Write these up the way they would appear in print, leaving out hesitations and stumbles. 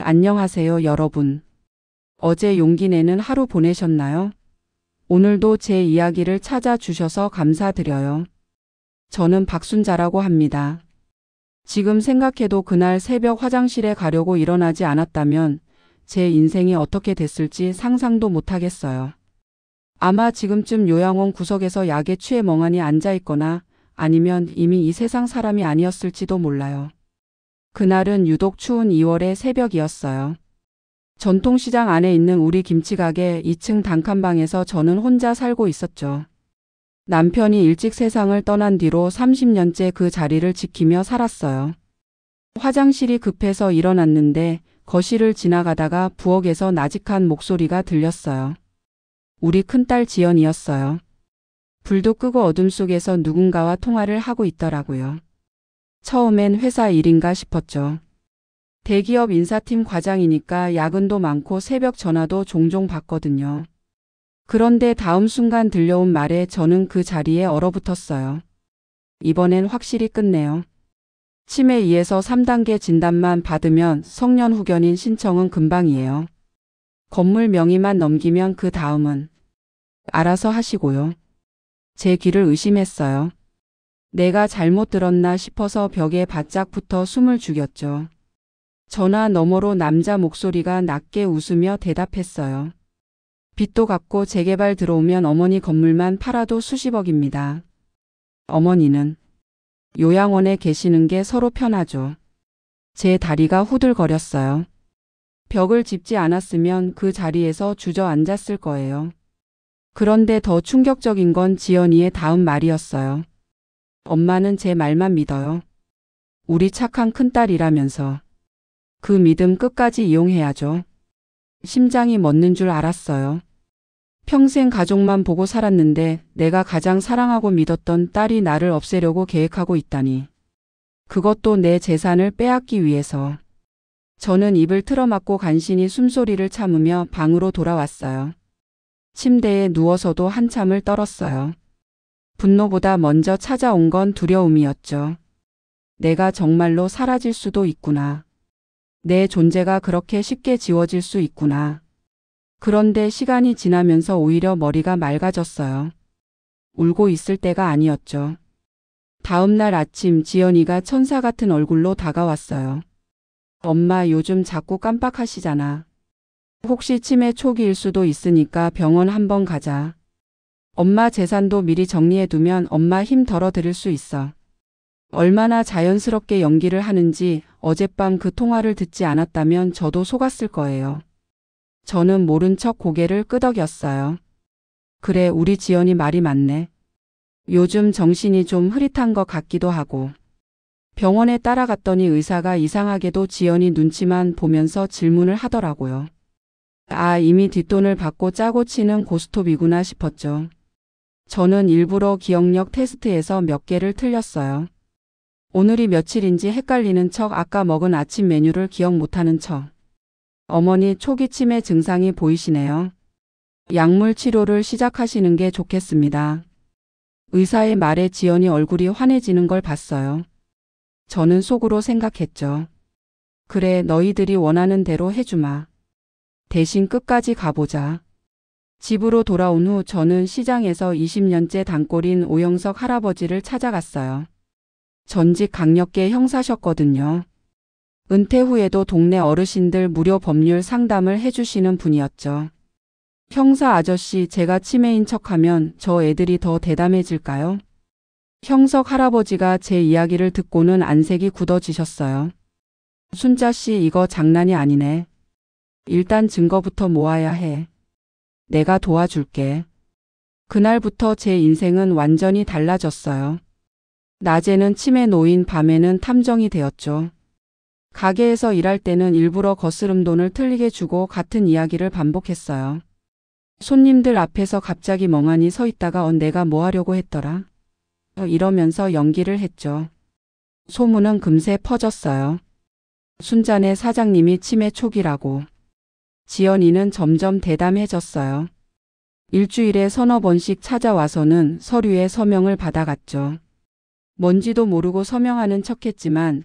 안녕하세요, 여러분. 어제 용기 내는 하루 보내셨나요? 오늘도 제 이야기를 찾아주셔서 감사드려요. 저는 박순자라고 합니다. 지금 생각해도 그날 새벽 화장실에 가려고 일어나지 않았다면 제 인생이 어떻게 됐을지 상상도 못하겠어요. 아마 지금쯤 요양원 구석에서 약에 취해 멍하니 앉아 있거나 아니면 이미 이 세상 사람이 아니었을지도 몰라요. 그날은 유독 추운 2월의 새벽이었어요. 전통시장 안에 있는 우리 김치가게 2층 단칸방에서 저는 혼자 살고 있었죠. 남편이 일찍 세상을 떠난 뒤로 30년째 그 자리를 지키며 살았어요. 화장실이 급해서 일어났는데 거실을 지나가다가 부엌에서 나직한 목소리가 들렸어요. 우리 큰딸 지연이었어요. 불도 끄고 어둠 속에서 누군가와 통화를 하고 있더라고요. 처음엔 회사 일인가 싶었죠. 대기업 인사팀 과장이니까 야근도 많고 새벽 전화도 종종 받거든요. 그런데 다음 순간 들려온 말에 저는 그 자리에 얼어붙었어요. 이번엔 확실히 끝내요. 치매 2에서 3단계 진단만 받으면 성년 후견인 신청은 금방이에요. 건물 명의만 넘기면 그 다음은 알아서 하시고요. 제 귀를 의심했어요. 내가 잘못 들었나 싶어서 벽에 바짝 붙어 숨을 죽였죠. 전화 너머로 남자 목소리가 낮게 웃으며 대답했어요. 빚도 갚고 재개발 들어오면 어머니 건물만 팔아도 수십억입니다. 어머니는 요양원에 계시는 게 서로 편하죠. 제 다리가 후들거렸어요. 벽을 짚지 않았으면 그 자리에서 주저앉았을 거예요. 그런데 더 충격적인 건 지연이의 다음 말이었어요. 엄마는 제 말만 믿어요. 우리 착한 큰딸이라면서. 그 믿음 끝까지 이용해야죠. 심장이 멎는 줄 알았어요. 평생 가족만 보고 살았는데 내가 가장 사랑하고 믿었던 딸이 나를 없애려고 계획하고 있다니. 그것도 내 재산을 빼앗기 위해서. 저는 입을 틀어막고 간신히 숨소리를 참으며 방으로 돌아왔어요. 침대에 누워서도 한참을 떨었어요. 분노보다 먼저 찾아온 건 두려움이었죠. 내가 정말로 사라질 수도 있구나. 내 존재가 그렇게 쉽게 지워질 수 있구나. 그런데 시간이 지나면서 오히려 머리가 맑아졌어요. 울고 있을 때가 아니었죠. 다음 날 아침 지연이가 천사 같은 얼굴로 다가왔어요. 엄마 요즘 자꾸 깜빡하시잖아. 혹시 치매 초기일 수도 있으니까 병원 한번 가자. 엄마 재산도 미리 정리해두면 엄마 힘 덜어드릴 수 있어. 얼마나 자연스럽게 연기를 하는지 어젯밤 그 통화를 듣지 않았다면 저도 속았을 거예요. 저는 모른 척 고개를 끄덕였어요. 그래, 우리 지연이 말이 많네. 요즘 정신이 좀 흐릿한 것 같기도 하고. 병원에 따라갔더니 의사가 이상하게도 지연이 눈치만 보면서 질문을 하더라고요. 아, 이미 뒷돈을 받고 짜고 치는 고스톱이구나 싶었죠. 저는 일부러 기억력 테스트에서 몇 개를 틀렸어요. 오늘이 며칠인지 헷갈리는 척, 아까 먹은 아침 메뉴를 기억 못하는 척. 어머니 초기 치매 증상이 보이시네요. 약물 치료를 시작하시는 게 좋겠습니다. 의사의 말에 지연이 얼굴이 환해지는 걸 봤어요. 저는 속으로 생각했죠. 그래, 너희들이 원하는 대로 해주마. 대신 끝까지 가보자. 집으로 돌아온 후 저는 시장에서 20년째 단골인 오영석 할아버지를 찾아갔어요. 전직 강력계 형사셨거든요. 은퇴 후에도 동네 어르신들 무료 법률 상담을 해주시는 분이었죠. 형사 아저씨, 제가 치매인 척하면 저 애들이 더 대담해질까요? 형석 할아버지가 제 이야기를 듣고는 안색이 굳어지셨어요. 순자 씨, 이거 장난이 아니네. 일단 증거부터 모아야 해. 내가 도와줄게. 그날부터 제 인생은 완전히 달라졌어요. 낮에는 치매 노인, 밤에는 탐정이 되었죠. 가게에서 일할 때는 일부러 거스름 돈을 틀리게 주고 같은 이야기를 반복했어요. 손님들 앞에서 갑자기 멍하니 서 있다가 내가 뭐 하려고 했더라? 이러면서 연기를 했죠. 소문은 금세 퍼졌어요. 순자네 사장님이 치매 초기라고. 지연이는 점점 대담해졌어요. 일주일에 서너 번씩 찾아와서는 서류에 서명을 받아갔죠. 뭔지도 모르고 서명하는 척했지만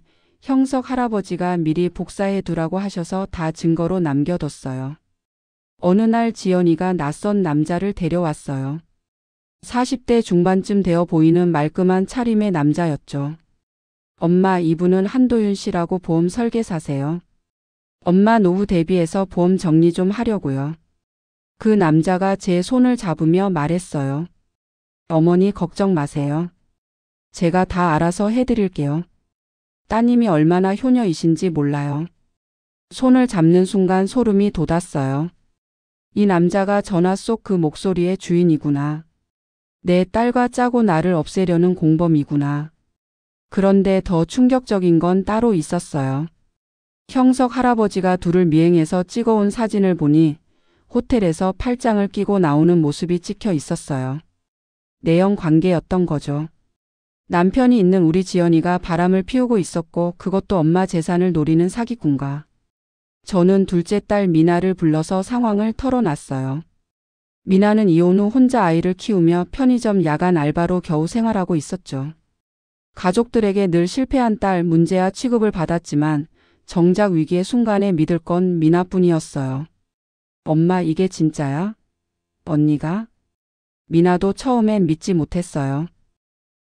형석 할아버지가 미리 복사해 두라고 하셔서 다 증거로 남겨뒀어요. 어느 날 지연이가 낯선 남자를 데려왔어요. 40대 중반쯤 되어 보이는 말끔한 차림의 남자였죠. 엄마, 이분은 한도윤 씨라고 보험 설계사세요. 엄마, 노후 대비해서 보험 정리 좀 하려고요. 그 남자가 제 손을 잡으며 말했어요. 어머니 걱정 마세요. 제가 다 알아서 해드릴게요. 따님이 얼마나 효녀이신지 몰라요. 손을 잡는 순간 소름이 돋았어요. 이 남자가 전화 속 그 목소리의 주인이구나. 내 딸과 짜고 나를 없애려는 공범이구나. 그런데 더 충격적인 건 따로 있었어요. 형석 할아버지가 둘을 미행해서 찍어온 사진을 보니 호텔에서 팔짱을 끼고 나오는 모습이 찍혀 있었어요. 내연 관계였던 거죠. 남편이 있는 우리 지연이가 바람을 피우고 있었고 그것도 엄마 재산을 노리는 사기꾼과. 저는 둘째 딸 미나를 불러서 상황을 털어놨어요. 미나는 이혼 후 혼자 아이를 키우며 편의점 야간 알바로 겨우 생활하고 있었죠. 가족들에게 늘 실패한 딸 문제아 취급을 받았지만 정작 위기의 순간에 믿을 건 미나뿐이었어요. 엄마, 이게 진짜야? 언니가? 미나도 처음엔 믿지 못했어요.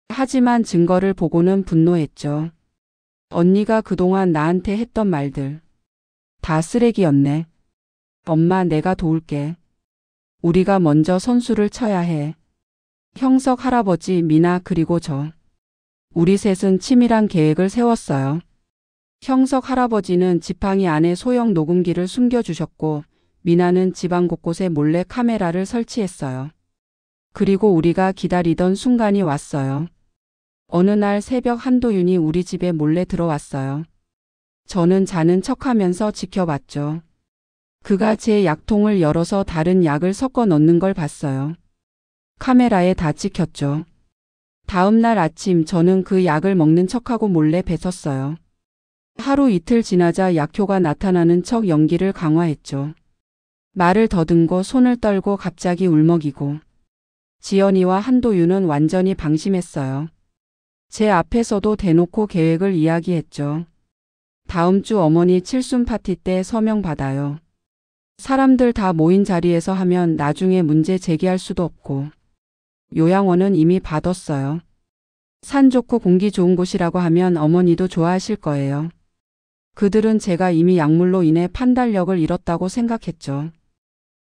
하지만 증거를 보고는 분노했죠. 언니가 그동안 나한테 했던 말들. 다 쓰레기였네. 엄마, 내가 도울게. 우리가 먼저 선수를 쳐야 해. 형석 할아버지, 미나 그리고 저. 우리 셋은 치밀한 계획을 세웠어요. 형석 할아버지는 지팡이 안에 소형 녹음기를 숨겨주셨고 미나는 집안 곳곳에 몰래 카메라를 설치했어요. 그리고 우리가 기다리던 순간이 왔어요. 어느 날 새벽 한도윤이 우리 집에 몰래 들어왔어요. 저는 자는 척하면서 지켜봤죠. 그가 제 약통을 열어서 다른 약을 섞어 넣는 걸 봤어요. 카메라에 다 찍혔죠. 다음 날 아침 저는 그 약을 먹는 척하고 몰래 뱉었어요. 하루 이틀 지나자 약효가 나타나는 척 연기를 강화했죠. 말을 더듬고 손을 떨고 갑자기 울먹이고. 지연이와 한도윤은 완전히 방심했어요. 제 앞에서도 대놓고 계획을 이야기했죠. 다음 주 어머니 칠순 파티 때 서명 받아요. 사람들 다 모인 자리에서 하면 나중에 문제 제기할 수도 없고. 요양원은 이미 받았어요. 산 좋고 공기 좋은 곳이라고 하면 어머니도 좋아하실 거예요. 그들은 제가 이미 약물로 인해 판단력을 잃었다고 생각했죠.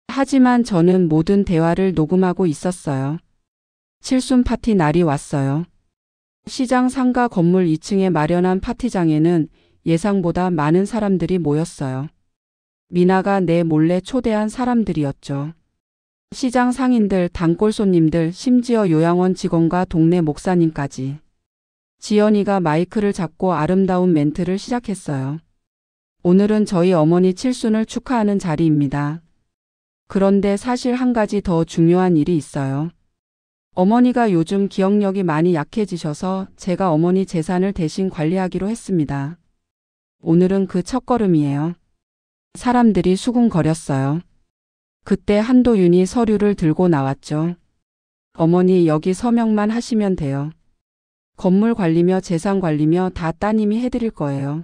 하지만 저는 모든 대화를 녹음하고 있었어요. 칠순 파티 날이 왔어요. 시장 상가 건물 2층에 마련한 파티장에는 예상보다 많은 사람들이 모였어요. 미나가 내 몰래 초대한 사람들이었죠. 시장 상인들, 단골 손님들, 심지어 요양원 직원과 동네 목사님까지. 지연이가 마이크를 잡고 아름다운 멘트를 시작했어요. 오늘은 저희 어머니 칠순을 축하하는 자리입니다. 그런데 사실 한 가지 더 중요한 일이 있어요. 어머니가 요즘 기억력이 많이 약해지셔서 제가 어머니 재산을 대신 관리하기로 했습니다. 오늘은 그 첫걸음이에요. 사람들이 수군거렸어요. 그때 한도윤이 서류를 들고 나왔죠. 어머니, 여기 서명만 하시면 돼요. 건물 관리며 재산 관리며 다 따님이 해드릴 거예요.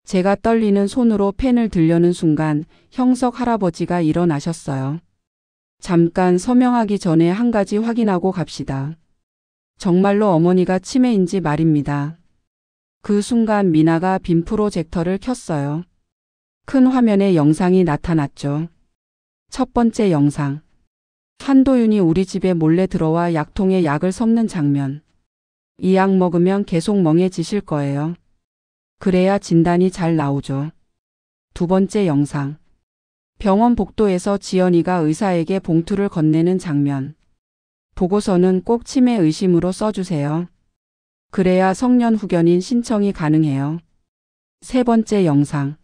제가 떨리는 손으로 펜을 들려는 순간 형석 할아버지가 일어나셨어요. 잠깐 서명하기 전에 한 가지 확인하고 갑시다. 정말로 어머니가 치매인지 말입니다. 그 순간 미나가 빔 프로젝터를 켰어요. 큰 화면에 영상이 나타났죠. 첫 번째 영상. 한도윤이 우리 집에 몰래 들어와 약통에 약을 섞는 장면. 이 약 먹으면 계속 멍해지실 거예요. 그래야 진단이 잘 나오죠. 두 번째 영상. 병원 복도에서 지연이가 의사에게 봉투를 건네는 장면. 보고서는 꼭 치매 의심으로 써주세요. 그래야 성년 후견인 신청이 가능해요. 세 번째 영상.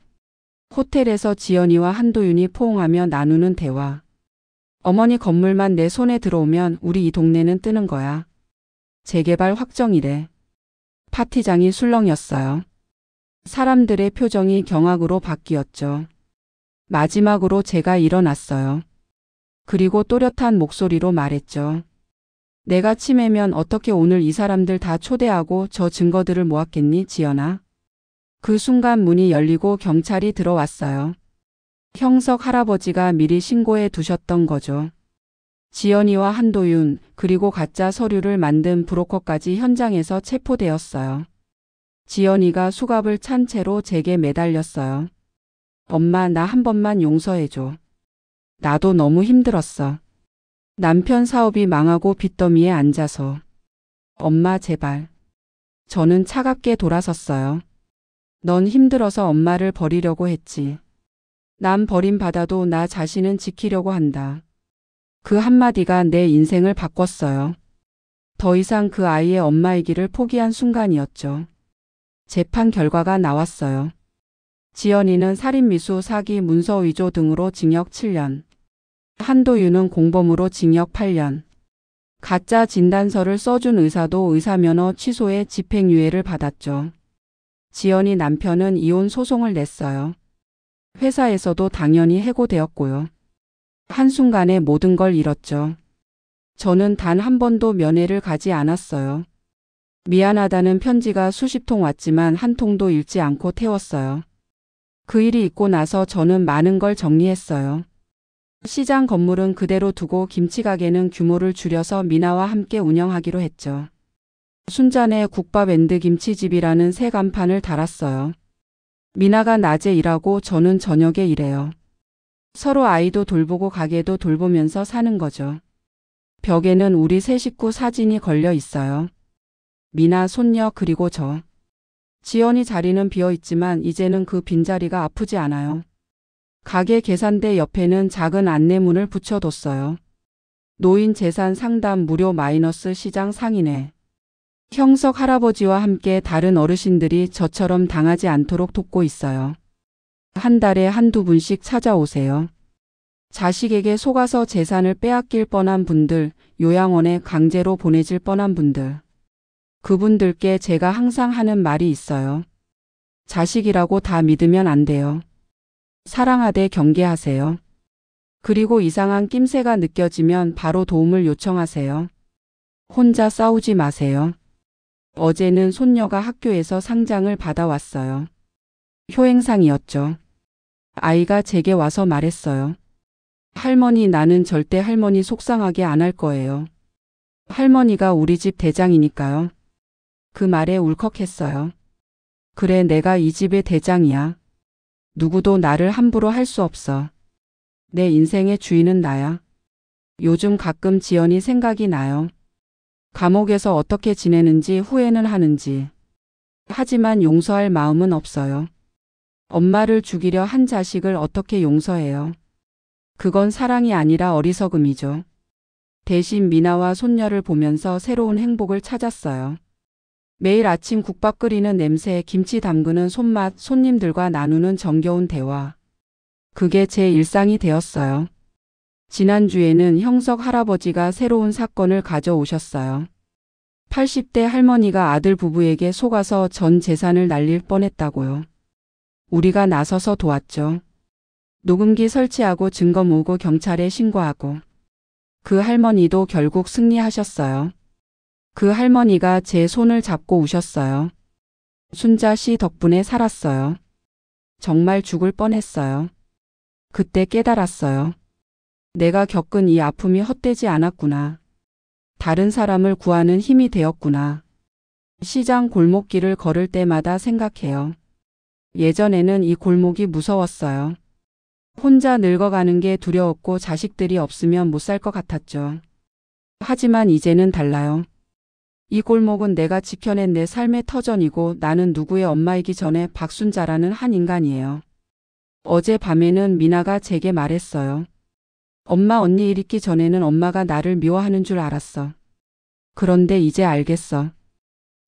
호텔에서 지연이와 한도윤이 포옹하며 나누는 대화. 어머니 건물만 내 손에 들어오면 우리 이 동네는 뜨는 거야. 재개발 확정이래. 파티장이 술렁였어요. 사람들의 표정이 경악으로 바뀌었죠. 마지막으로 제가 일어났어요. 그리고 또렷한 목소리로 말했죠. 내가 치매면 어떻게 오늘 이 사람들 다 초대하고 저 증거들을 모았겠니, 지연아? 그 순간 문이 열리고 경찰이 들어왔어요. 형석 할아버지가 미리 신고해 두셨던 거죠. 지연이와 한도윤 그리고 가짜 서류를 만든 브로커까지 현장에서 체포되었어요. 지연이가 수갑을 찬 채로 제게 매달렸어요. 엄마, 나 한 번만 용서해줘. 나도 너무 힘들었어. 남편 사업이 망하고 빚더미에 앉아서. 엄마, 제발. 저는 차갑게 돌아섰어요. 넌 힘들어서 엄마를 버리려고 했지. 난 버림받아도 나 자신은 지키려고 한다. 그 한마디가 내 인생을 바꿨어요. 더 이상 그 아이의 엄마이기를 포기한 순간이었죠. 재판 결과가 나왔어요. 지연이는 살인미수, 사기, 문서 위조 등으로 징역 7년. 한도윤은 공범으로 징역 8년. 가짜 진단서를 써준 의사도 의사면허 취소에 집행유예를 받았죠. 지연이 남편은 이혼 소송을 냈어요. 회사에서도 당연히 해고되었고요. 한순간에 모든 걸 잃었죠. 저는 단 한 번도 면회를 가지 않았어요. 미안하다는 편지가 수십 통 왔지만 한 통도 읽지 않고 태웠어요. 그 일이 있고 나서 저는 많은 걸 정리했어요. 시장 건물은 그대로 두고 김치가게는 규모를 줄여서 미나와 함께 운영하기로 했죠. 순잔의 국밥 앤드 김치집이라는 새 간판을 달았어요. 미나가 낮에 일하고 저는 저녁에 일해요. 서로 아이도 돌보고 가게도 돌보면서 사는 거죠. 벽에는 우리 세 식구 사진이 걸려 있어요. 미나, 손녀 그리고 저. 지연이 자리는 비어 있지만 이제는 그 빈자리가 아프지 않아요. 가게 계산대 옆에는 작은 안내문을 붙여뒀어요. 노인 재산 상담 무료 마이너스 시장 상인회. 형석 할아버지와 함께 다른 어르신들이 저처럼 당하지 않도록 돕고 있어요. 한 달에 한두 분씩 찾아오세요. 자식에게 속아서 재산을 빼앗길 뻔한 분들, 요양원에 강제로 보내질 뻔한 분들. 그분들께 제가 항상 하는 말이 있어요. 자식이라고 다 믿으면 안 돼요. 사랑하되 경계하세요. 그리고 이상한 낌새가 느껴지면 바로 도움을 요청하세요. 혼자 싸우지 마세요. 어제는 손녀가 학교에서 상장을 받아왔어요. 효행상이었죠. 아이가 제게 와서 말했어요. 할머니, 나는 절대 할머니 속상하게 안 할 거예요. 할머니가 우리 집 대장이니까요. 그 말에 울컥했어요. 그래, 내가 이 집의 대장이야. 누구도 나를 함부로 할 수 없어. 내 인생의 주인은 나야. 요즘 가끔 지연이 생각이 나요. 감옥에서 어떻게 지내는지, 후회는 하는지. 하지만 용서할 마음은 없어요. 엄마를 죽이려 한 자식을 어떻게 용서해요? 그건 사랑이 아니라 어리석음이죠. 대신 미나와 손녀를 보면서 새로운 행복을 찾았어요. 매일 아침 국밥 끓이는 냄새, 김치 담그는 손맛, 손님들과 나누는 정겨운 대화. 그게 제 일상이 되었어요. 지난주에는 형석 할아버지가 새로운 사건을 가져오셨어요. 80대 할머니가 아들 부부에게 속아서 전 재산을 날릴 뻔했다고요. 우리가 나서서 도왔죠. 녹음기 설치하고 증거 모으고 경찰에 신고하고. 그 할머니도 결국 승리하셨어요. 그 할머니가 제 손을 잡고 우셨어요. 순자 씨 덕분에 살았어요. 정말 죽을 뻔했어요. 그때 깨달았어요. 내가 겪은 이 아픔이 헛되지 않았구나. 다른 사람을 구하는 힘이 되었구나. 시장 골목길을 걸을 때마다 생각해요. 예전에는 이 골목이 무서웠어요. 혼자 늙어가는 게 두려웠고 자식들이 없으면 못 살 것 같았죠. 하지만 이제는 달라요. 이 골목은 내가 지켜낸 내 삶의 터전이고 나는 누구의 엄마이기 전에 박순자라는 한 인간이에요. 어제 밤에는 미나가 제게 말했어요. 엄마, 언니 일 있기 전에는 엄마가 나를 미워하는 줄 알았어. 그런데 이제 알겠어.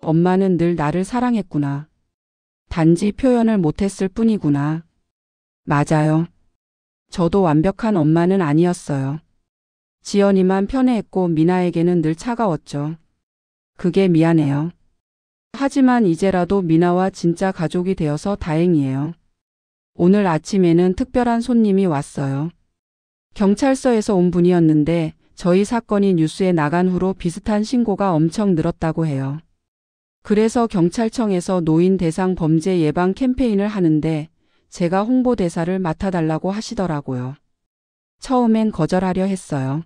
엄마는 늘 나를 사랑했구나. 단지 표현을 못했을 뿐이구나. 맞아요. 저도 완벽한 엄마는 아니었어요. 지연이만 편애했고 미나에게는 늘 차가웠죠. 그게 미안해요. 하지만 이제라도 미나와 진짜 가족이 되어서 다행이에요. 오늘 아침에는 특별한 손님이 왔어요. 경찰서에서 온 분이었는데 저희 사건이 뉴스에 나간 후로 비슷한 신고가 엄청 늘었다고 해요. 그래서 경찰청에서 노인 대상 범죄 예방 캠페인을 하는데 제가 홍보대사를 맡아달라고 하시더라고요. 처음엔 거절하려 했어요.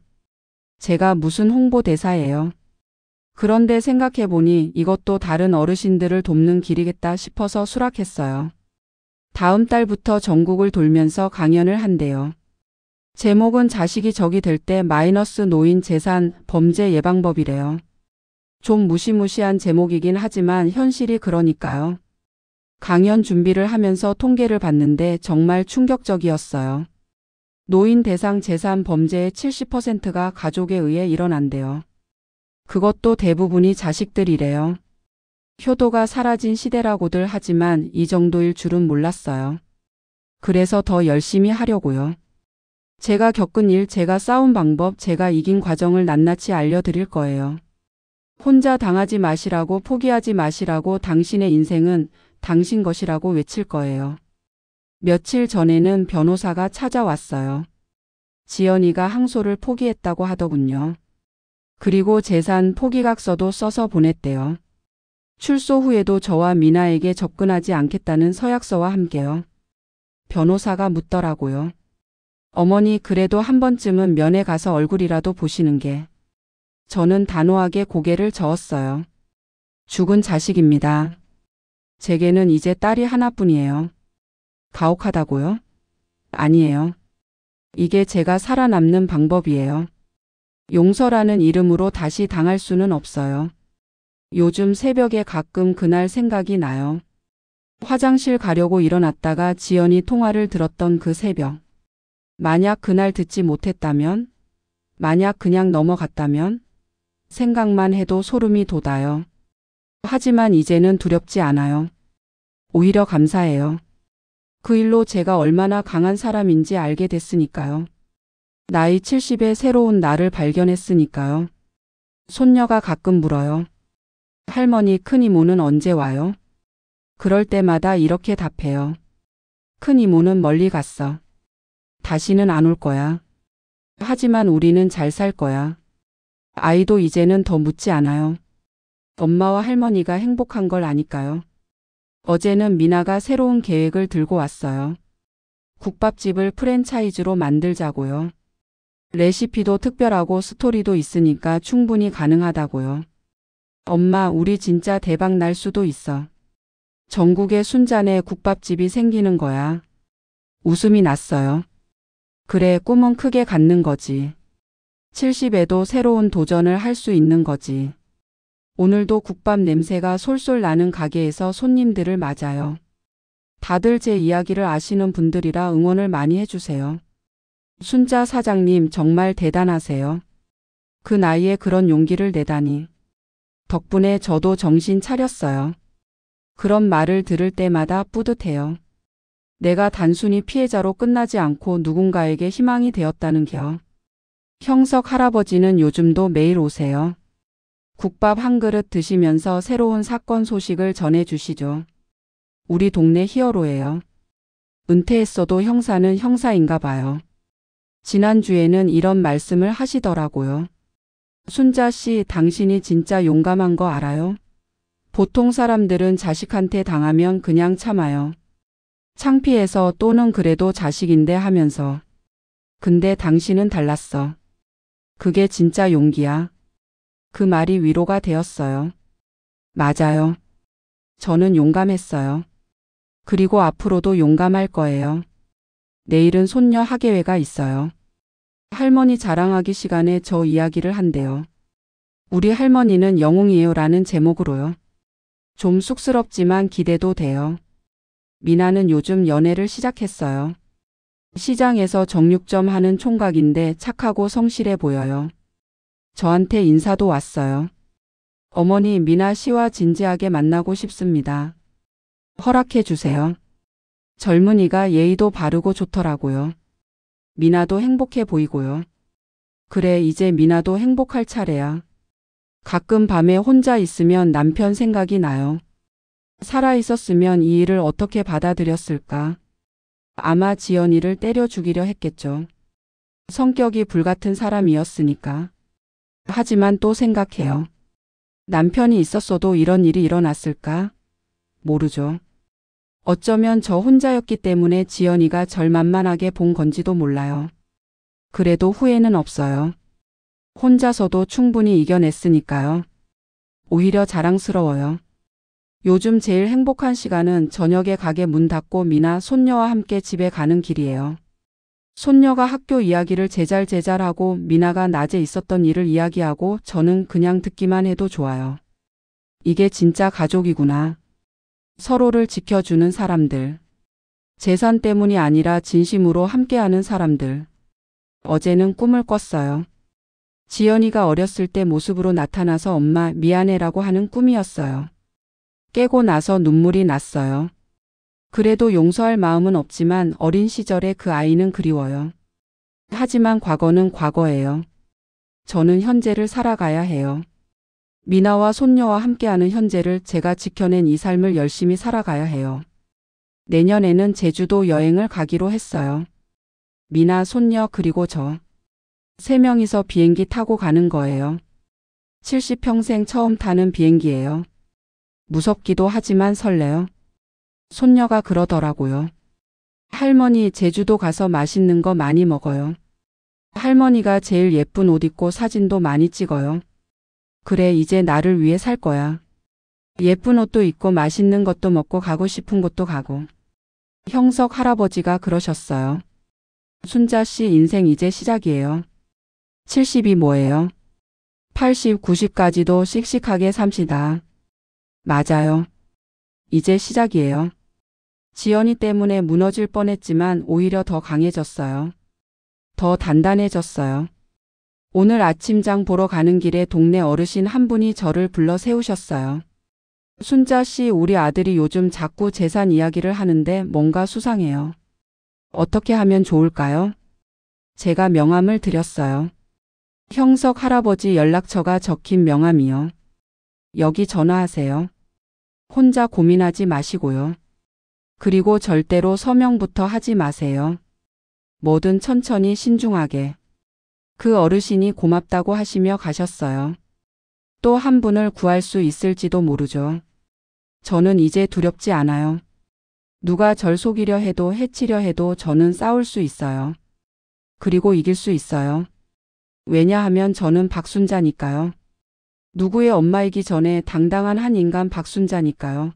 제가 무슨 홍보대사예요. 그런데 생각해보니 이것도 다른 어르신들을 돕는 길이겠다 싶어서 수락했어요. 다음 달부터 전국을 돌면서 강연을 한대요. 제목은 자식이 적이 될 때 마이너스 노인 재산 범죄 예방법이래요. 좀 무시무시한 제목이긴 하지만 현실이 그러니까요. 강연 준비를 하면서 통계를 봤는데 정말 충격적이었어요. 노인 대상 재산 범죄의 70%가 가족에 의해 일어난대요. 그것도 대부분이 자식들이래요. 효도가 사라진 시대라고들 하지만 이 정도일 줄은 몰랐어요. 그래서 더 열심히 하려고요. 제가 겪은 일, 제가 싸운 방법, 제가 이긴 과정을 낱낱이 알려드릴 거예요. 혼자 당하지 마시라고, 포기하지 마시라고, 당신의 인생은 당신 것이라고 외칠 거예요. 며칠 전에는 변호사가 찾아왔어요. 지연이가 항소를 포기했다고 하더군요. 그리고 재산 포기각서도 써서 보냈대요. 출소 후에도 저와 미나에게 접근하지 않겠다는 서약서와 함께요. 변호사가 묻더라고요. 어머니, 그래도 한 번쯤은 면회 가서 얼굴이라도 보시는 게. 저는 단호하게 고개를 저었어요. 죽은 자식입니다. 제게는 이제 딸이 하나뿐이에요. 가혹하다고요? 아니에요. 이게 제가 살아남는 방법이에요. 용서라는 이름으로 다시 당할 수는 없어요. 요즘 새벽에 가끔 그날 생각이 나요. 화장실 가려고 일어났다가 지연이 통화를 들었던 그 새벽. 만약 그날 듣지 못했다면? 만약 그냥 넘어갔다면? 생각만 해도 소름이 돋아요. 하지만 이제는 두렵지 않아요. 오히려 감사해요. 그 일로 제가 얼마나 강한 사람인지 알게 됐으니까요. 나이 70에 새로운 나를 발견했으니까요. 손녀가 가끔 물어요. 할머니, 큰 이모는 언제 와요? 그럴 때마다 이렇게 답해요. 큰 이모는 멀리 갔어. 다시는 안 올 거야. 하지만 우리는 잘 살 거야. 아이도 이제는 더 묻지 않아요. 엄마와 할머니가 행복한 걸 아니까요. 어제는 미나가 새로운 계획을 들고 왔어요. 국밥집을 프랜차이즈로 만들자고요. 레시피도 특별하고 스토리도 있으니까 충분히 가능하다고요. 엄마, 우리 진짜 대박 날 수도 있어. 전국에 순잔의 국밥집이 생기는 거야. 웃음이 났어요. 그래, 꿈은 크게 갖는 거지. 70에도 새로운 도전을 할 수 있는 거지. 오늘도 국밥 냄새가 솔솔 나는 가게에서 손님들을 맞아요. 다들 제 이야기를 아시는 분들이라 응원을 많이 해주세요. 순자 사장님, 정말 대단하세요. 그 나이에 그런 용기를 내다니. 덕분에 저도 정신 차렸어요. 그런 말을 들을 때마다 뿌듯해요. 내가 단순히 피해자로 끝나지 않고 누군가에게 희망이 되었다는 겨. 형석 할아버지는 요즘도 매일 오세요. 국밥 한 그릇 드시면서 새로운 사건 소식을 전해주시죠. 우리 동네 히어로예요. 은퇴했어도 형사는 형사인가 봐요. 지난주에는 이런 말씀을 하시더라고요. 순자 씨, 당신이 진짜 용감한 거 알아요? 보통 사람들은 자식한테 당하면 그냥 참아요. 창피해서 또는 그래도 자식인데 하면서. 근데 당신은 달랐어. 그게 진짜 용기야. 그 말이 위로가 되었어요. 맞아요. 저는 용감했어요. 그리고 앞으로도 용감할 거예요. 내일은 손녀 학예회가 있어요. 할머니 자랑하기 시간에 저 이야기를 한대요. 우리 할머니는 영웅이에요 라는 제목으로요. 좀 쑥스럽지만 기대도 돼요. 미나는 요즘 연애를 시작했어요. 시장에서 정육점 하는 총각인데 착하고 성실해 보여요. 저한테 인사도 왔어요. 어머니, 미나 씨와 진지하게 만나고 싶습니다. 허락해 주세요. 젊은이가 예의도 바르고 좋더라고요. 미나도 행복해 보이고요. 그래, 이제 미나도 행복할 차례야. 가끔 밤에 혼자 있으면 남편 생각이 나요. 살아있었으면 이 일을 어떻게 받아들였을까? 아마 지연이를 때려 죽이려 했겠죠. 성격이 불같은 사람이었으니까. 하지만 또 생각해요. 남편이 있었어도 이런 일이 일어났을까? 모르죠. 어쩌면 저 혼자였기 때문에 지연이가 절 만만하게 본 건지도 몰라요. 그래도 후회는 없어요. 혼자서도 충분히 이겨냈으니까요. 오히려 자랑스러워요. 요즘 제일 행복한 시간은 저녁에 가게 문 닫고 미나 손녀와 함께 집에 가는 길이에요. 손녀가 학교 이야기를 제잘제잘하고 미나가 낮에 있었던 일을 이야기하고 저는 그냥 듣기만 해도 좋아요. 이게 진짜 가족이구나. 서로를 지켜주는 사람들. 재산 때문이 아니라 진심으로 함께하는 사람들. 어제는 꿈을 꿨어요. 지연이가 어렸을 때 모습으로 나타나서 엄마 미안해라고 하는 꿈이었어요. 깨고 나서 눈물이 났어요. 그래도 용서할 마음은 없지만 어린 시절의 그 아이는 그리워요. 하지만 과거는 과거예요. 저는 현재를 살아가야 해요. 미나와 손녀와 함께하는 현재를 제가 지켜낸 이 삶을 열심히 살아가야 해요. 내년에는 제주도 여행을 가기로 했어요. 미나, 손녀 그리고 저. 3명이서 비행기 타고 가는 거예요. 70평생 처음 타는 비행기예요. 무섭기도 하지만 설레요. 손녀가 그러더라고요. 할머니 제주도 가서 맛있는 거 많이 먹어요. 할머니가 제일 예쁜 옷 입고 사진도 많이 찍어요. 그래 이제 나를 위해 살 거야. 예쁜 옷도 입고 맛있는 것도 먹고 가고 싶은 곳도 가고. 형석 할아버지가 그러셨어요. 순자 씨 인생 이제 시작이에요. 70이 뭐예요? 80, 90까지도 씩씩하게 삽시다. 맞아요. 이제 시작이에요. 지연이 때문에 무너질 뻔했지만 오히려 더 강해졌어요. 더 단단해졌어요. 오늘 아침장 보러 가는 길에 동네 어르신 한 분이 저를 불러 세우셨어요. 순자 씨, 우리 아들이 요즘 자꾸 재산 이야기를 하는데 뭔가 수상해요. 어떻게 하면 좋을까요? 제가 명함을 드렸어요. 형석 할아버지 연락처가 적힌 명함이요. 여기 전화하세요. 혼자 고민하지 마시고요. 그리고 절대로 서명부터 하지 마세요. 뭐든 천천히 신중하게. 그 어르신이 고맙다고 하시며 가셨어요. 또 한 분을 구할 수 있을지도 모르죠. 저는 이제 두렵지 않아요. 누가 절 속이려 해도 해치려 해도 저는 싸울 수 있어요. 그리고 이길 수 있어요. 왜냐하면 저는 박순자니까요. 누구의 엄마이기 전에 당당한 한 인간 박순자니까요.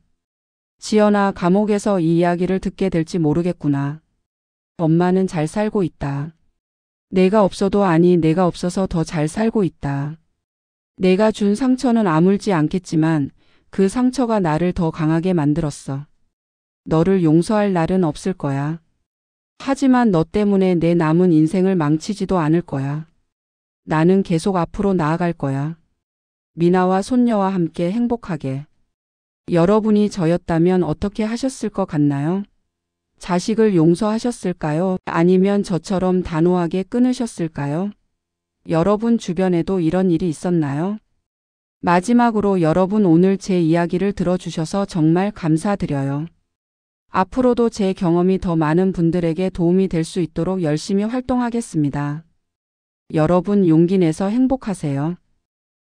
지연아, 감옥에서 이 이야기를 듣게 될지 모르겠구나. 엄마는 잘 살고 있다. 내가 없어도 아니 내가 없어서 더 잘 살고 있다. 내가 준 상처는 아물지 않겠지만 그 상처가 나를 더 강하게 만들었어. 너를 용서할 날은 없을 거야. 하지만 너 때문에 내 남은 인생을 망치지도 않을 거야. 나는 계속 앞으로 나아갈 거야. 미나와 손녀와 함께 행복하게. 여러분이 저였다면 어떻게 하셨을 것 같나요? 자식을 용서하셨을까요? 아니면 저처럼 단호하게 끊으셨을까요? 여러분 주변에도 이런 일이 있었나요? 마지막으로 여러분 오늘 제 이야기를 들어주셔서 정말 감사드려요. 앞으로도 제 경험이 더 많은 분들에게 도움이 될 수 있도록 열심히 활동하겠습니다. 여러분 용기 내서 행복하세요.